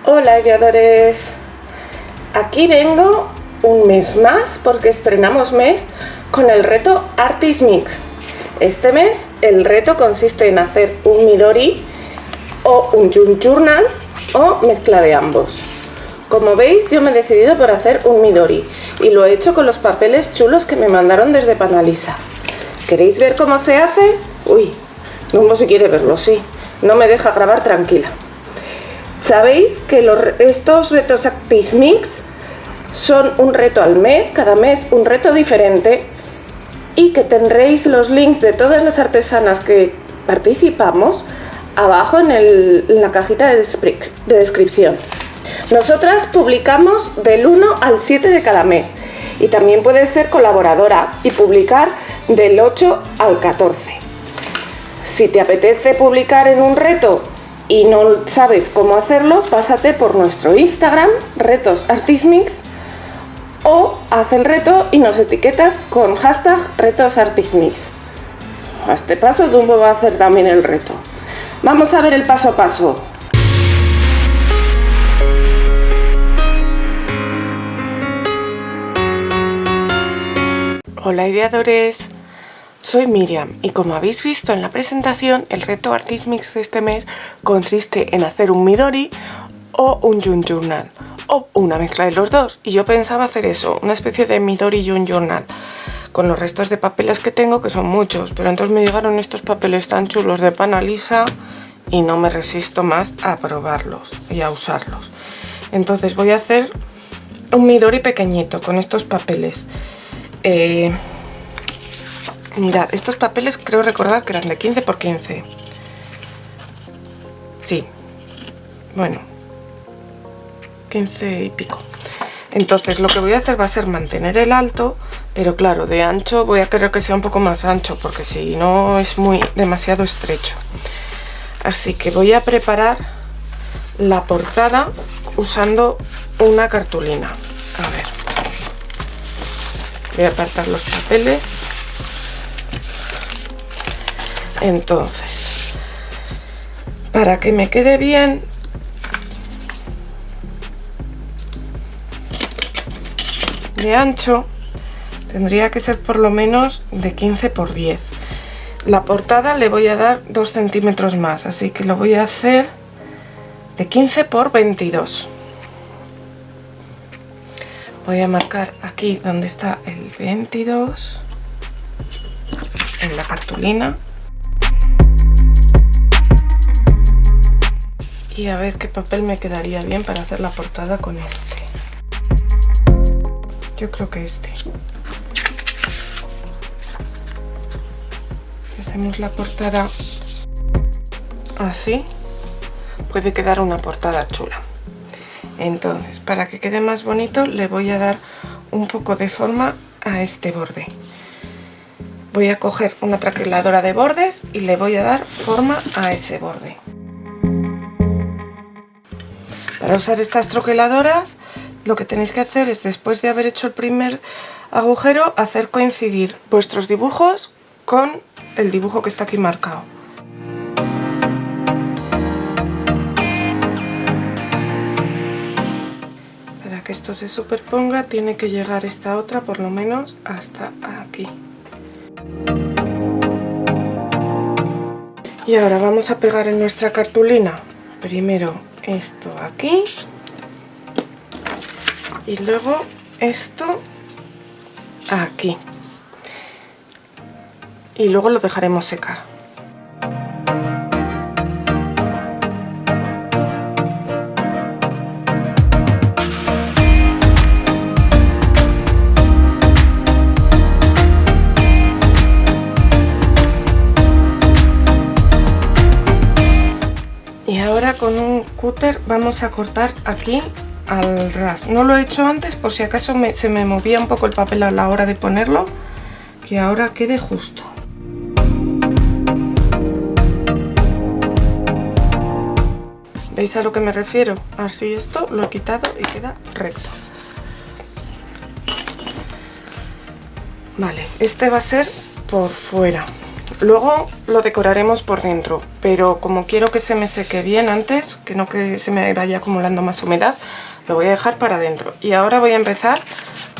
Hola ideadores, aquí vengo un mes más porque estrenamos mes con el reto Artist Mix. Este mes el reto consiste en hacer un Midori o un Junk Journal o mezcla de ambos. Como veis, yo me he decidido por hacer un Midori y lo he hecho con los papeles chulos que me mandaron desde Panalisa. ¿Queréis ver cómo se hace? Uy, no se quiere verlo, sí, no me deja grabar tranquila. Sabéis que estos retos Artist Mix son un reto al mes, cada mes un reto diferente, y que tendréis los links de todas las artesanas que participamos abajo en la cajita de descripción. Nosotras publicamos del 1 al 7 de cada mes y también puedes ser colaboradora y publicar del 8 al 14. Si te apetece publicar en un reto y no sabes cómo hacerlo, pásate por nuestro Instagram, Retos Artist Mix, o haz el reto y nos etiquetas con hashtag Retos Artist Mix. A este paso tú vas a hacer también el reto. Vamos a ver el paso a paso. Hola ideadores, soy Miriam y como habéis visto en la presentación, el reto Artist Mix de este mes consiste en hacer un Midori o un Junk Journal o una mezcla de los dos, y yo pensaba hacer eso, una especie de Midori Junk Journal con los restos de papeles que tengo, que son muchos, pero entonces me llegaron estos papeles tan chulos de Panalisa y no me resisto más a probarlos y a usarlos. Entonces voy a hacer un Midori pequeñito con estos papeles. Mirad, estos papeles creo recordar que eran de 15 por 15. Sí, bueno, 15 y pico. Entonces lo que voy a hacer va a ser mantener el alto, pero claro, de ancho voy a querer que sea un poco más ancho, porque si no es demasiado estrecho. Así que voy a preparar la portada usando una cartulina. A ver, voy a apartar los papeles. Entonces, para que me quede bien, de ancho, tendría que ser por lo menos de 15 por 10. La portada le voy a dar 2 centímetros más, así que lo voy a hacer de 15 por 22. Voy a marcar aquí donde está el 22 en la cartulina. Y a ver qué papel me quedaría bien para hacer la portada con este. Yo creo que este. Hacemos la portada así, puede quedar una portada chula. Entonces, para que quede más bonito, le voy a dar un poco de forma a este borde. Voy a coger una traqueladora de bordes y le voy a dar forma a ese borde. Para usar estas troqueladoras, lo que tenéis que hacer es, después de haber hecho el primer agujero, hacer coincidir vuestros dibujos con el dibujo que está aquí marcado. Para que esto se superponga, tiene que llegar esta otra por lo menos hasta aquí. Y ahora vamos a pegar en nuestra cartulina primero esto aquí y luego esto aquí, y luego lo dejaremos secar. Y ahora con un cúter vamos a cortar aquí al ras. No lo he hecho antes por si acaso se me movía un poco el papel a la hora de ponerlo, que ahora quede justo. ¿Veis a lo que me refiero? Así esto lo he quitado y queda recto. Vale, este va a ser por fuera. Luego lo decoraremos por dentro, pero como quiero que se me seque bien antes, que no que se me vaya acumulando más humedad, lo voy a dejar para adentro. Y ahora voy a empezar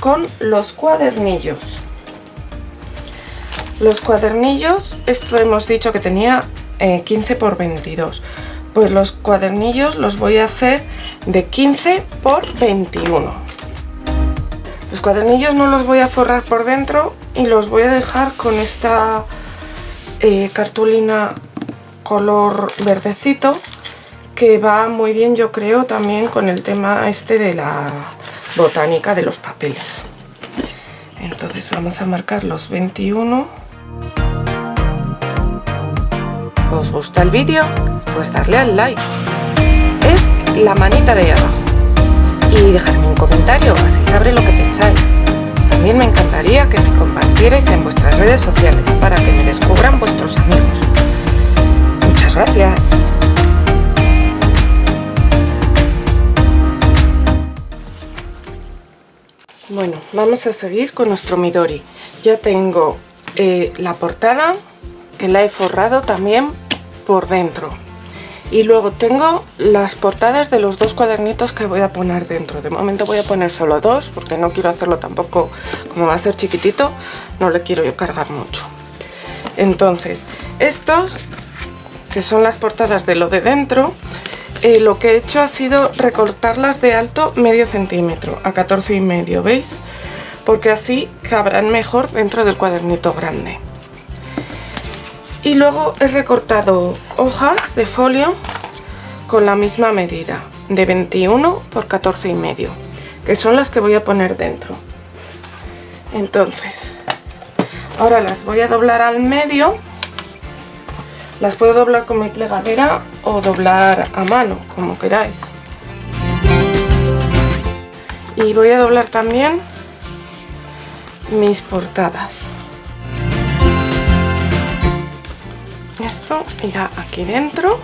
con los cuadernillos. Los cuadernillos, esto hemos dicho que tenía 15 por 22. Pues los cuadernillos los voy a hacer de 15 por 21. Los cuadernillos no los voy a forrar por dentro y los voy a dejar con esta cartulina color verdecito, que va muy bien, yo creo, también con el tema este de la botánica de los papeles. Entonces vamos a marcar los 21. ¿Os gusta el vídeo? Pues darle al like. Es la manita de ahí abajo. Y dejarme un comentario, así sabré lo que pensáis. También me encantaría que me compartierais en vuestras redes sociales para que me descubran vuestros amigos. Muchas gracias. Bueno, vamos a seguir con nuestro Midori. Ya tengo la portada, que la he forrado también por dentro. Y luego tengo las portadas de los dos cuadernitos que voy a poner dentro. De momento voy a poner solo dos, porque no quiero hacerlo tampoco, como va a ser chiquitito, no le quiero yo cargar mucho. Entonces, estos, que son las portadas de lo de dentro, lo que he hecho ha sido recortarlas de alto medio centímetro a 14,5, ¿veis? Porque así cabrán mejor dentro del cuadernito grande. Y luego he recortado hojas de folio con la misma medida, de 21 por 14,5, que son las que voy a poner dentro. Entonces, ahora las voy a doblar al medio. Las puedo doblar con mi plegadera o doblar a mano, como queráis. Y voy a doblar también mis portadas. Esto irá aquí dentro.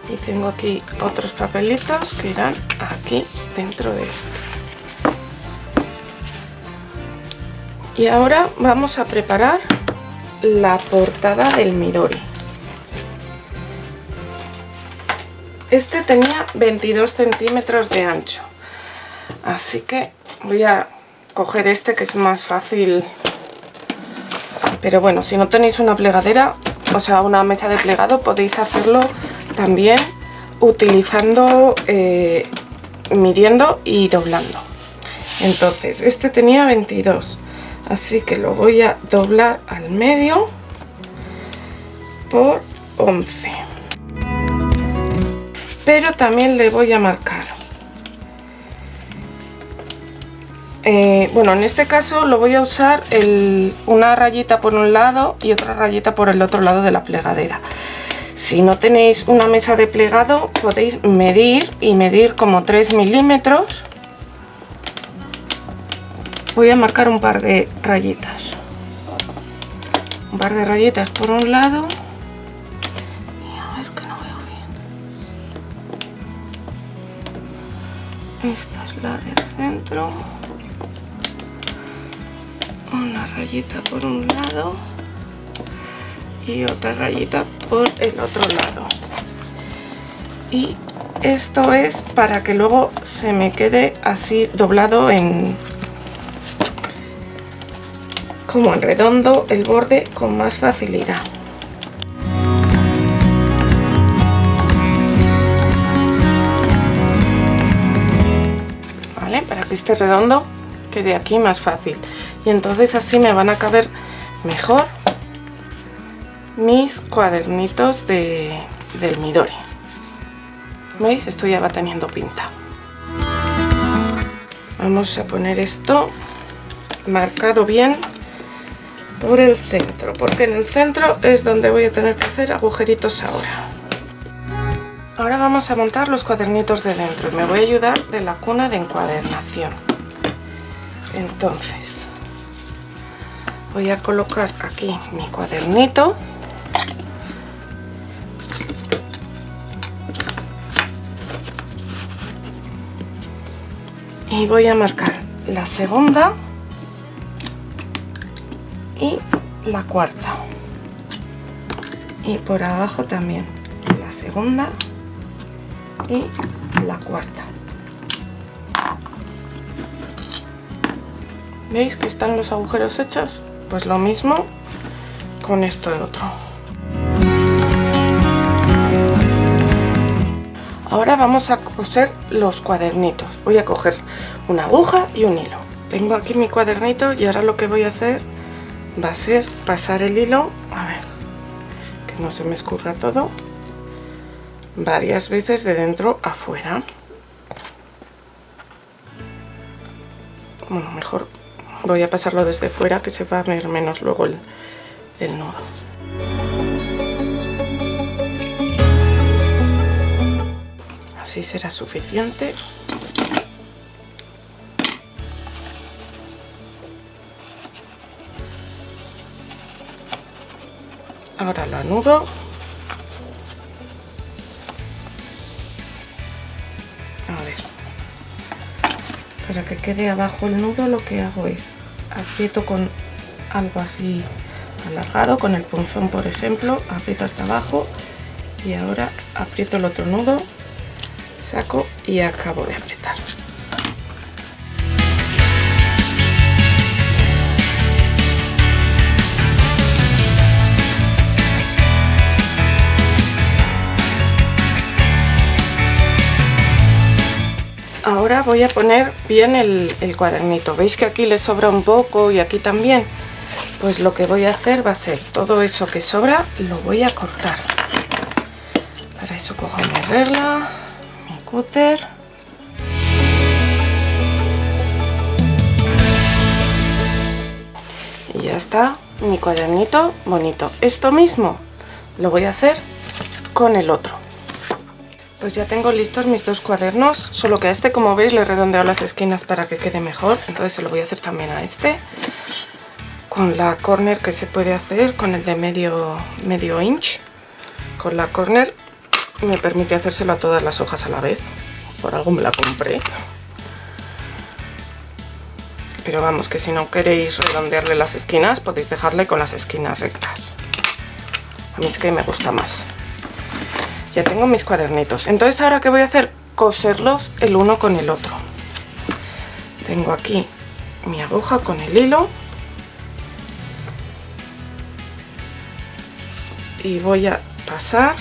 Y tengo aquí otros papelitos que irán aquí dentro de este. Y ahora vamos a preparar la portada del Midori. Este tenía 22 centímetros de ancho, así que voy a coger este, que es más fácil. Pero bueno, si no tenéis una plegadera, o sea, una mesa de plegado, podéis hacerlo también utilizando, midiendo y doblando. Entonces, este tenía 22, así que lo voy a doblar al medio por 11. Pero también le voy a marcar. Bueno, en este caso lo voy a usar una rayita por un lado y otra rayita por el otro lado de la plegadera. Si no tenéis una mesa de plegado, podéis medir y medir como 3 milímetros. Voy a marcar un par de rayitas. Un par de rayitas por un lado. Y a ver que no veo bien. Esta es la del centro. Una rayita por un lado y otra rayita por el otro lado. Y esto es para que luego se me quede así doblado como en redondo el borde con más facilidad. ¿Vale? Para que esté redondo quede aquí más fácil. Y entonces así me van a caber mejor mis cuadernitos del Midori. ¿Veis? Esto ya va teniendo pinta. Vamos a poner esto marcado bien por el centro, porque en el centro es donde voy a tener que hacer agujeritos ahora. Ahora vamos a montar los cuadernitos de dentro y me voy a ayudar de la cuna de encuadernación. Entonces voy a colocar aquí mi cuadernito y voy a marcar la segunda y la cuarta, y por abajo también la segunda y la cuarta. ¿Veis que están los agujeros hechos? Pues lo mismo con esto de otro. Ahora vamos a coser los cuadernitos. Voy a coger una aguja y un hilo. Tengo aquí mi cuadernito y ahora lo que voy a hacer va a ser pasar el hilo, a ver, que no se me escurra todo, varias veces de dentro a fuera. Bueno, mejor voy a pasarlo desde fuera, que se va a ver menos luego el nudo. Así será suficiente. Ahora lo anudo. A ver, para que quede abajo el nudo lo que hago es aprieto con algo así alargado, con el punzón por ejemplo, aprieto hasta abajo y ahora aprieto el otro nudo, saco y acabo de apretar. Ahora voy a poner bien el cuadernito. ¿Veis que aquí le sobra un poco y aquí también? Pues lo que voy a hacer va a ser todo eso que sobra, lo voy a cortar. Para eso cojo mi regla, mi cúter. Y ya está mi cuadernito bonito. Esto mismo lo voy a hacer con el otro. Pues ya tengo listos mis dos cuadernos, solo que a este, como veis, le he redondeado las esquinas para que quede mejor, entonces se lo voy a hacer también a este, con la corner que se puede hacer, con el de medio inch. Con la corner me permite hacérselo a todas las hojas a la vez, por algo me la compré. Pero vamos, que si no queréis redondearle las esquinas, podéis dejarle con las esquinas rectas. A mí es que me gusta más. Ya tengo mis cuadernitos. Entonces, ¿ahora qué voy a hacer? Coserlos el uno con el otro. Tengo aquí mi aguja con el hilo. Y voy a pasar.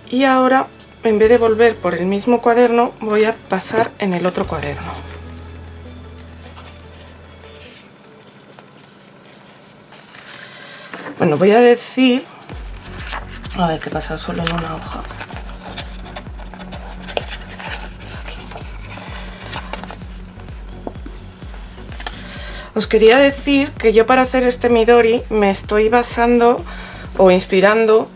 Y ahora, en vez de volver por el mismo cuaderno, voy a pasar en el otro cuaderno. Bueno, voy a decir... A ver, que he pasado solo en una hoja. Os quería decir que yo para hacer este Midori me estoy basando o inspirando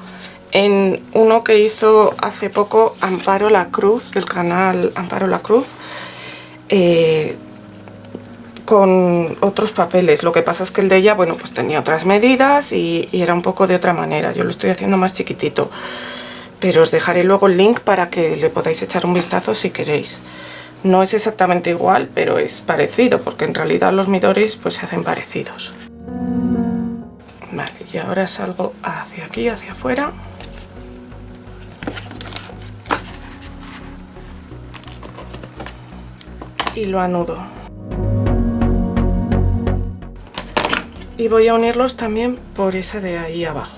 en uno que hizo hace poco Amparo La Cruz, del canal Amparo La Cruz, con otros papeles. Lo que pasa es que el de ella, bueno, pues tenía otras medidas y era un poco de otra manera. Yo lo estoy haciendo más chiquitito, pero os dejaré luego el link para que le podáis echar un vistazo si queréis. No es exactamente igual, pero es parecido, porque en realidad los Midoris pues se hacen parecidos. Vale, y ahora salgo hacia aquí, hacia afuera. Y lo anudo. Y voy a unirlos también por esa de ahí abajo.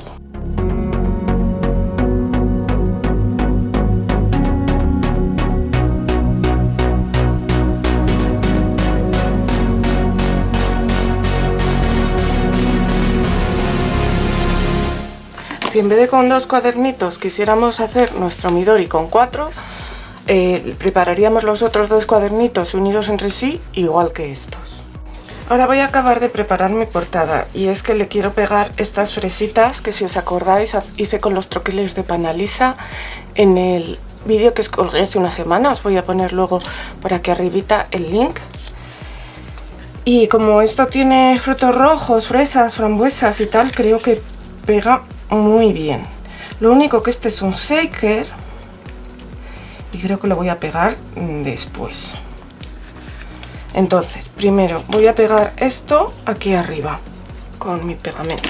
Si en vez de con 2 cuadernitos quisiéramos hacer nuestro Midori con 4, prepararíamos los otros 2 cuadernitos unidos entre sí, igual que estos. Ahora voy a acabar de preparar mi portada, y es que le quiero pegar estas fresitas que, si os acordáis, hice con los troqueles de Panalisa en el vídeo que os colgué hace una semana. Os voy a poner luego por aquí arribita el link. Y como esto tiene frutos rojos, fresas, frambuesas y tal, creo que pega muy bien. Lo único que este es un shaker y creo que lo voy a pegar después. Entonces, primero voy a pegar esto aquí arriba con mi pegamento.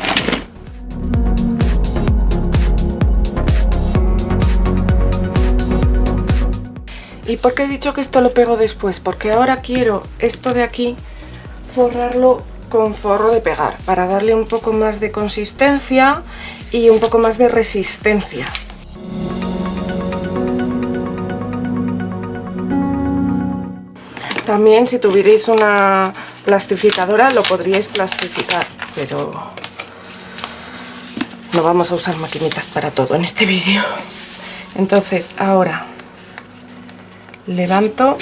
¿Y por qué he dicho que esto lo pego después? Porque ahora quiero esto de aquí forrarlo con forro de pegar para darle un poco más de consistencia y un poco más de resistencia. También si tuvierais una plastificadora lo podríais plastificar, pero no vamos a usar maquinitas para todo en este vídeo. Entonces ahora levanto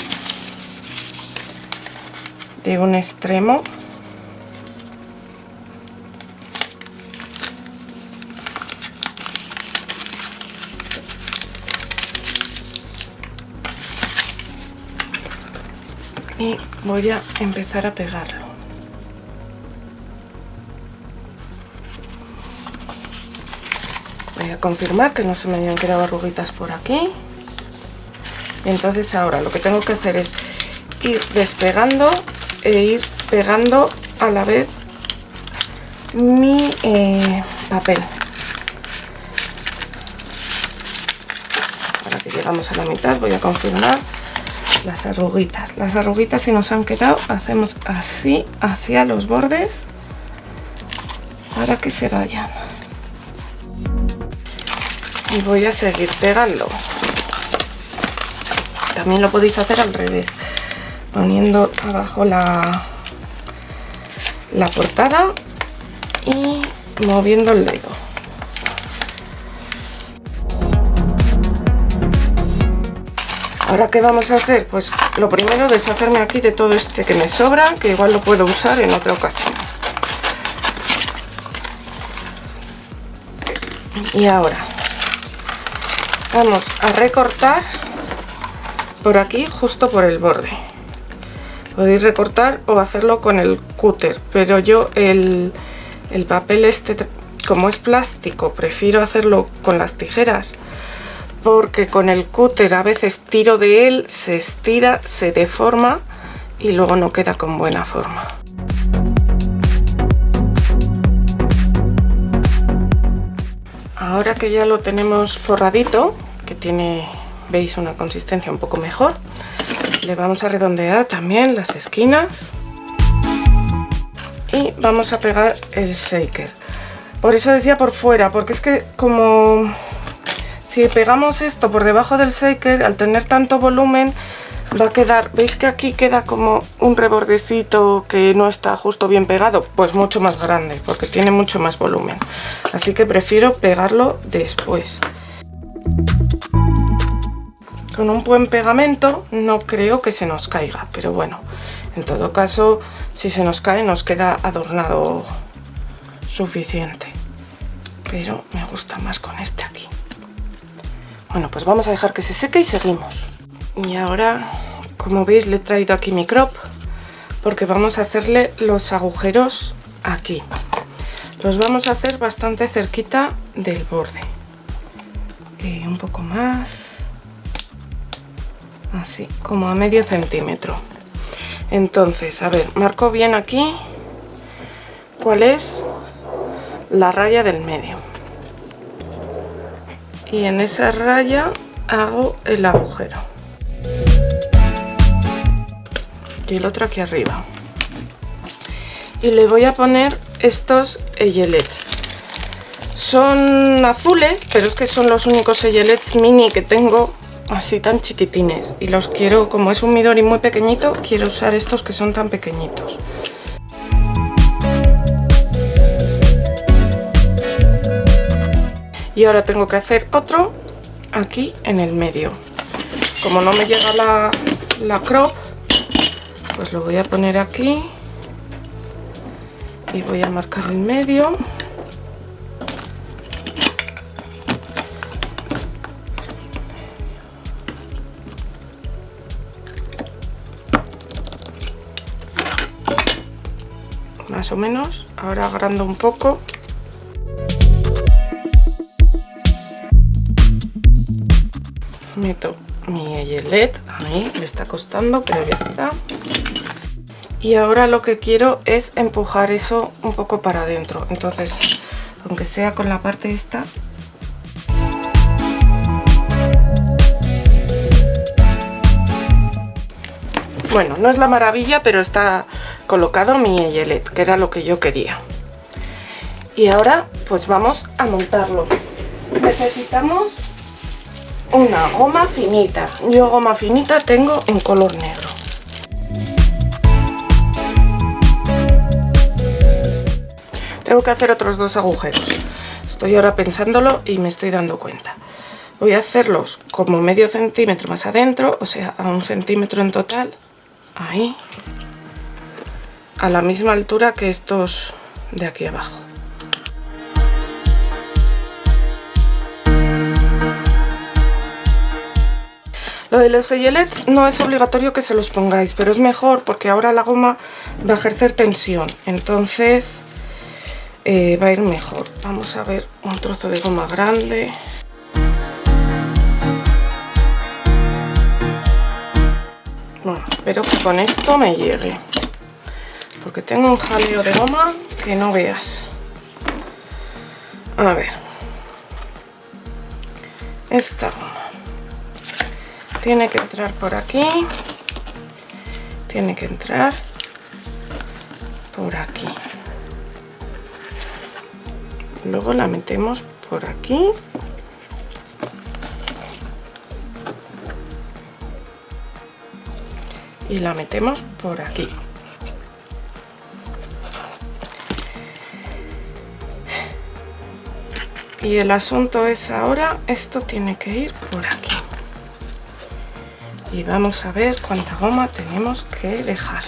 de un extremo y voy a empezar a pegarlo. Voy a confirmar que no se me hayan quedado arruguitas por aquí. Y entonces ahora lo que tengo que hacer es ir despegando e ir pegando a la vez mi papel. Ahora que llegamos a la mitad voy a confirmar las arruguitas. Las arruguitas, si nos han quedado, hacemos así hacia los bordes para que se vayan. Y voy a seguir pegando. También lo podéis hacer al revés, poniendo abajo la portada y moviendo el dedo. Ahora, ¿qué vamos a hacer? Pues lo primero, deshacerme aquí de todo este que me sobra, que igual lo puedo usar en otra ocasión. Y ahora vamos a recortar por aquí, justo por el borde. Podéis recortar o hacerlo con el cúter, pero yo el papel este, como es plástico, prefiero hacerlo con las tijeras, porque con el cúter a veces tiro de él, se estira, se deforma y luego no queda con buena forma. Ahora que ya lo tenemos forradito, que tiene, veis, una consistencia un poco mejor, le vamos a redondear también las esquinas y vamos a pegar el shaker. Por eso decía por fuera, porque es que como si pegamos esto por debajo del shaker, al tener tanto volumen va a quedar, veis que aquí queda como un rebordecito que no está justo bien pegado, pues mucho más grande porque tiene mucho más volumen, así que prefiero pegarlo después. Con un buen pegamento no creo que se nos caiga, pero bueno, en todo caso, si se nos cae nos queda adornado suficiente, pero me gusta más con este aquí. Bueno, pues vamos a dejar que se seque y seguimos. Y ahora, como veis, le he traído aquí mi crop porque vamos a hacerle los agujeros aquí. Los vamos a hacer bastante cerquita del borde. Un poco más. Así, como a medio centímetro. Entonces, a ver, marco bien aquí cuál es la raya del medio. Y en esa raya hago el agujero. Y el otro aquí arriba. Y le voy a poner estos eyelets. Son azules, pero es que son los únicos eyelets mini que tengo, así tan chiquitines. Y los quiero, como es un Midori muy pequeñito, quiero usar estos que son tan pequeñitos. Y ahora tengo que hacer otro aquí en el medio. Como no me llega la crop, pues lo voy a poner aquí y voy a marcar el medio. Más o menos. Ahora agrando un poco. Meto mi eyelet, ahí le está costando, pero ya está. Y ahora lo que quiero es empujar eso un poco para adentro, entonces aunque sea con la parte esta. Bueno, no es la maravilla, pero está colocado mi eyelet, que era lo que yo quería. Y ahora pues vamos a montarlo. Necesitamos una goma finita. Yo goma finita tengo en color negro. Tengo que hacer otros 2 agujeros. Estoy ahora pensándolo y me estoy dando cuenta. Voy a hacerlos como medio centímetro más adentro, o sea, a 1 centímetro en total. Ahí. A la misma altura que estos de aquí abajo. Lo de los eyelets no es obligatorio que se los pongáis, pero es mejor porque ahora la goma va a ejercer tensión, entonces va a ir mejor. Vamos a ver un trozo de goma grande. Bueno, espero que con esto me llegue, porque tengo un jaleo de goma que no veas. A ver, esta goma tiene que entrar por aquí, tiene que entrar por aquí, luego la metemos por aquí y la metemos por aquí. Y el asunto es ahora, esto tiene que ir por aquí. Y vamos a ver cuánta goma tenemos que dejar.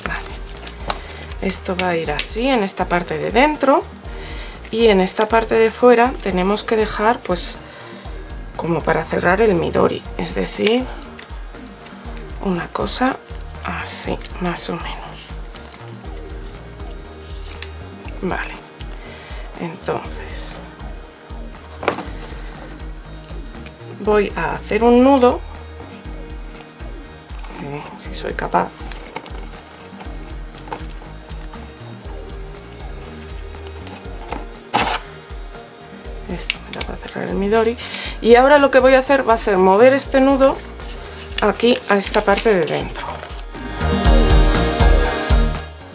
Vale. Esto va a ir así en esta parte de dentro. Y en esta parte de fuera tenemos que dejar pues como para cerrar el midori, es decir, una cosa así, más o menos. Vale, entonces voy a hacer un nudo, si soy capaz. Esto me da para cerrar el midori. Y ahora lo que voy a hacer va a ser mover este nudo aquí a esta parte de dentro.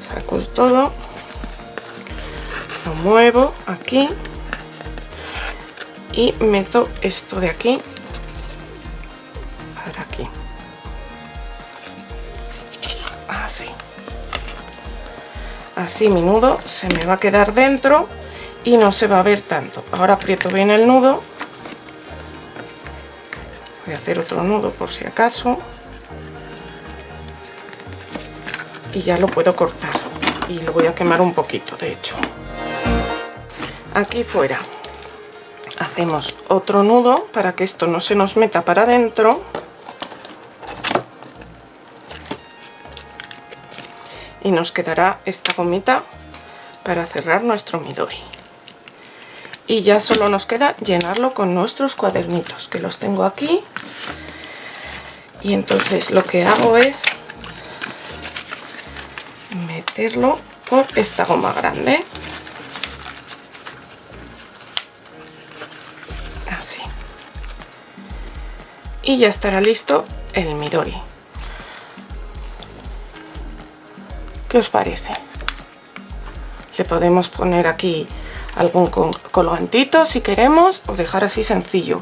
Saco todo, lo muevo aquí y meto esto de aquí para aquí. Así. Así mi nudo se me va a quedar dentro y no se va a ver tanto. Ahora aprieto bien el nudo. Voy a hacer otro nudo por si acaso. Y ya lo puedo cortar. Y lo voy a quemar un poquito, de hecho. Aquí fuera hacemos otro nudo para que esto no se nos meta para adentro. Y nos quedará esta gomita para cerrar nuestro midori. Y ya solo nos queda llenarlo con nuestros cuadernitos, que los tengo aquí. Y entonces lo que hago es meterlo por esta goma grande. Así. Y ya estará listo el midori. ¿Qué os parece? Le podemos poner aquí algún colgantito si queremos, o dejar así sencillo.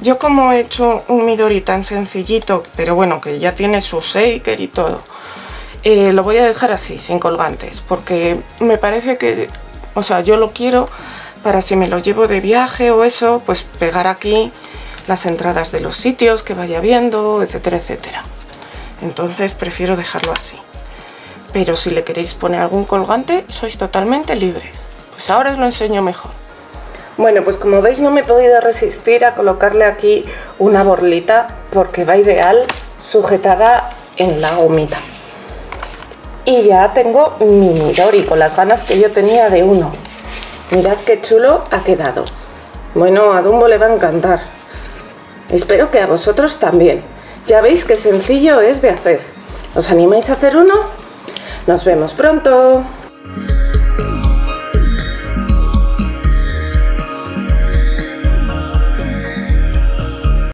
Yo, como he hecho un midori tan sencillito, pero bueno, que ya tiene su shaker y todo, lo voy a dejar así, sin colgantes, porque me parece que, o sea, yo lo quiero para si me lo llevo de viaje o eso, pues pegar aquí las entradas de los sitios que vaya viendo, etcétera, etcétera. Entonces prefiero dejarlo así. Pero si le queréis poner algún colgante, sois totalmente libres. Pues ahora os lo enseño mejor. Bueno, pues como veis no me he podido resistir a colocarle aquí una borlita porque va ideal sujetada en la gomita. Y ya tengo mi midori con las ganas que yo tenía de uno. Mirad qué chulo ha quedado. Bueno, a Dumbo le va a encantar. Espero que a vosotros también. Ya veis qué sencillo es de hacer. ¿Os animáis a hacer uno? Nos vemos pronto.